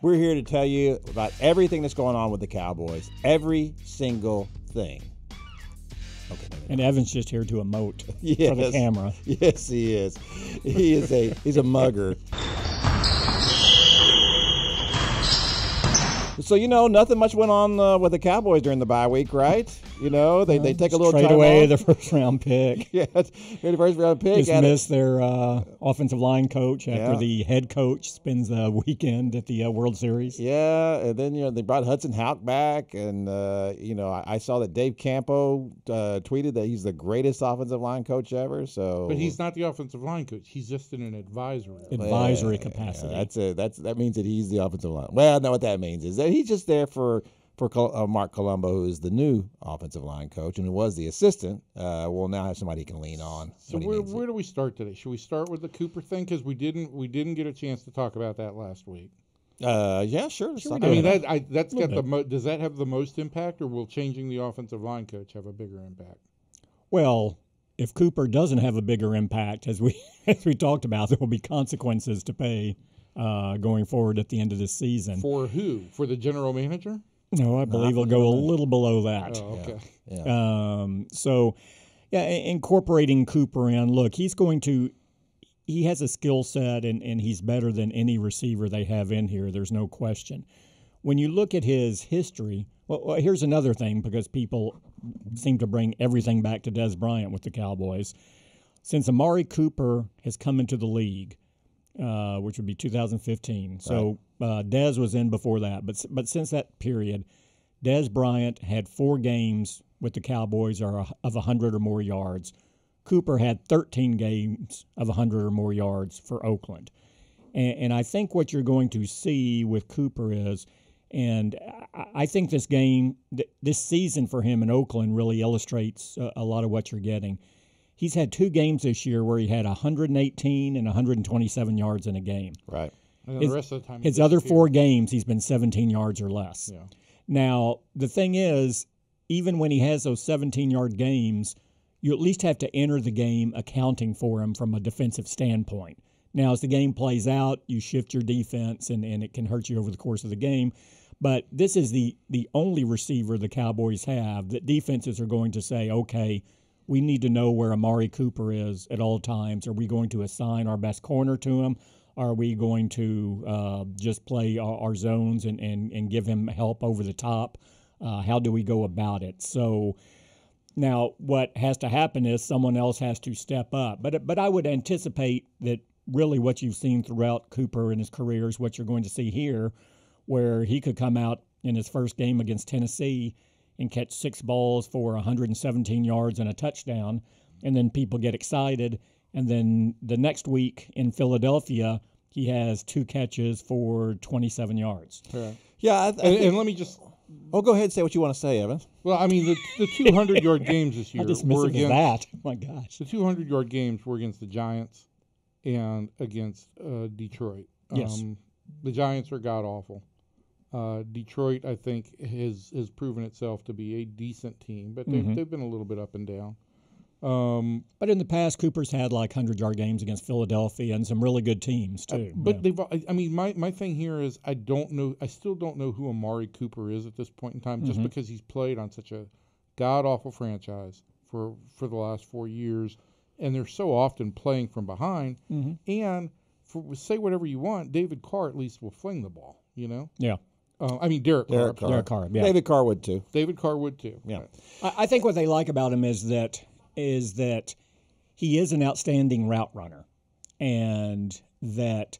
We're here to tell you about everything that's going on with the Cowboys. Every single thing. Okay, and Evan's just here to emote yes. for the camera. Yes, he is. He's a mugger. So, nothing much went on with the Cowboys during the bye week, right? They take a little trade time away off. the first-round pick. Yeah, the first-round pick. Just missed their offensive line coach after the head coach spends the weekend at the World Series. Yeah, and then, they brought Hudson Houck back, and, I saw that Dave Campo tweeted that he's the greatest offensive line coach ever. So, but he's not the offensive line coach. He's just in an advisory capacity. Yeah, that means that he's the offensive line. Well, no, what that means is that he's just there for Mark Colombo, who is the new offensive line coach and who was the assistant. Will now have somebody he can lean on. So where do we start today? Should we start with the Cooper thing, because we didn't get a chance to talk about that last week? Yeah, sure. I mean, that's got the does that have the most impact, or will changing the offensive line coach have a bigger impact? Well, if Cooper doesn't have a bigger impact, as we talked about, there will be consequences to pay going forward at the end of this season. For who? For the general manager? No, I believe it'll go a little below that. Oh, okay. Yeah. Incorporating Cooper in, look, he has a skill set, and he's better than any receiver they have in here. There's no question. When you look at his history, well, here's another thing, because people seem to bring everything back to Dez Bryant with the Cowboys. Since Amari Cooper has come into the league, which would be 2015. So Dez was in before that. But since that period, Dez Bryant had 4 games with the Cowboys of 100 or more yards. Cooper had 13 games of 100 or more yards for Oakland. And I think what you're going to see with Cooper is, and I think this season for him in Oakland really illustrates a lot of what you're getting. He's had 2 games this year where he had 118 and 127 yards in a game. Right. And the rest of the time, his other 4 games, he's been 17 yards or less. Yeah. Now, the thing is, even when he has those 17-yard games, you at least have to enter the game accounting for him from a defensive standpoint. Now, as the game plays out, you shift your defense, and it can hurt you over the course of the game. But this is the only receiver the Cowboys have that defenses are going to say, okay, we need to know where Amari Cooper is at all times. Are we going to assign our best corner to him? Are we going to just play our zones and give him help over the top? How do we go about it? So now what has to happen is someone else has to step up. But I would anticipate that really what you've seen throughout Cooper in his career is what you're going to see here, where he could come out in his first game against Tennessee and catch 6 balls for 117 yards and a touchdown, and then people get excited. And then the next week in Philadelphia, he has 2 catches for 27 yards. Right. Yeah, and let me just... Oh, go ahead and say what you want to say, Evan. Well, I mean, the 200-yard games this year I just were missed against... that. Oh, my gosh. The 200-yard games were against the Giants and against Detroit. Yes. The Giants are god-awful. Detroit, I think, has proven itself to be a decent team, but they've been a little bit up and down. But in the past, Cooper's had like 100-yard games against Philadelphia and some really good teams too. My thing here is I still don't know who Amari Cooper is at this point in time, just because he's played on such a god-awful franchise for the last 4 years, and they're so often playing from behind. And say whatever you want, David Carr at least will fling the ball, Yeah. Derek Carr. Derek Carr, yeah. David Carr would too. David Carr would too. Yeah. I think what they like about him is that he is an outstanding route runner, and that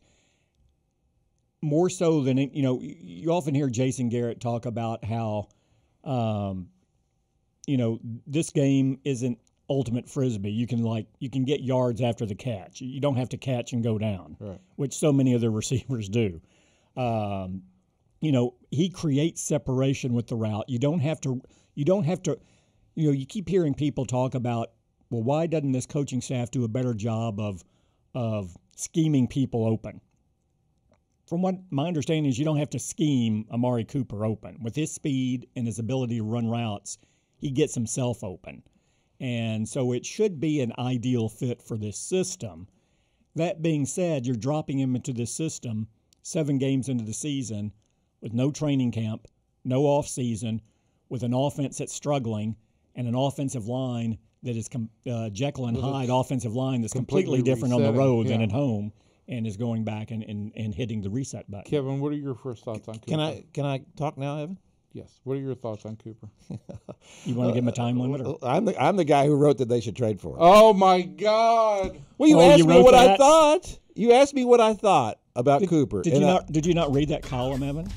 more so than you often hear Jason Garrett talk about how this game isn't ultimate frisbee. You can get yards after the catch. You don't have to catch and go down, right, which so many other receivers do. He creates separation with the route. You don't have to. You keep hearing people talk about, well, why doesn't this coaching staff do a better job of scheming people open? From what my understanding is, you don't have to scheme Amari Cooper open. With his speed and his ability to run routes, he gets himself open. And so it should be an ideal fit for this system. That being said, you're dropping him into this system 7 games into the season with no training camp, no off season, with an offense that's struggling and an offensive line that is Jekyll and Hyde offensive line that's completely different on the road than at home, and is going back and hitting the reset button. Kevin, what are your first thoughts on Cooper? Can I talk now, Evan? Yes. What are your thoughts on Cooper? You want to give him a time limit? Or? I'm the guy who wrote that they should trade for him. Oh my God! Well, you asked me what I thought. You asked me what I thought about Cooper. Did you not read that column, Evan?